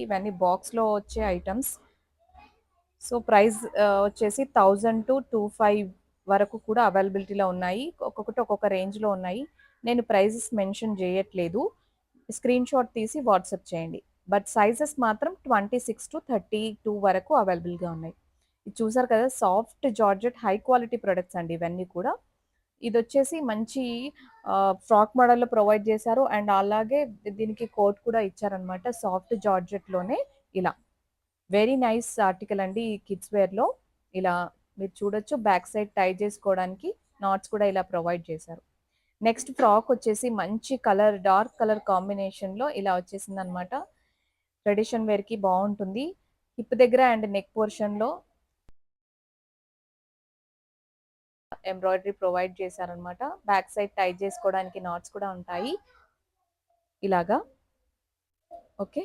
ఇవన్నీ బాక్స్లో వచ్చే ఐటమ్స్. సో ప్రైస్ వచ్చేసి 1000 to 25 వరకు కూడా అవైలబిలిటీలో ఉన్నాయి. ఒక్కొక్కటి ఒక్కొక్క రేంజ్లో ఉన్నాయి. నేను ప్రైజెస్ మెన్షన్ చేయట్లేదు, స్క్రీన్ షాట్ తీసి వాట్సాప్ చేయండి. బట్ సైజెస్ మాత్రం 26 to 32 వరకు అవైలబుల్గా ఉన్నాయి. ఇది చూసారు కదా, soft georgette high quality products అండి ఇవన్నీ కూడా. ఇది వచ్చేసి మంచి ఫ్రాక్ మోడల్లో ప్రొవైడ్ చేశారు, అండ్ అలాగే దీనికి కోట్ కూడా ఇచ్చారనమాట సాఫ్ట్ జార్జెట్లోనే. ఇలా వెరీ నైస్ ఆర్టికల్ అండి ఈ కిడ్స్ వేర్లో. ఇలా మీరు చూడొచ్చు, బ్యాక్ సైడ్ టై చేసుకోవడానికి నాట్స్ కూడా ఇలా ప్రొవైడ్ చేశారు. నెక్స్ట్ ఫ్రాక్ వచ్చేసి మంచి కలర్, డార్క్ కలర్ కాంబినేషన్లో ఇలా వచ్చేసింది అనమాట. ట్రెడిషన్ వేర్కి బాగుంటుంది. హిప్ దగ్గర అండ్ నెక్ పోర్షన్లో ఎంబ్రాయిడరీ ప్రొవైడ్ చేశారనమాట. బ్యాక్ సైడ్ టై చేసుకోవడానికి నాట్స్ కూడా ఉంటాయి ఇలాగా. ఓకే.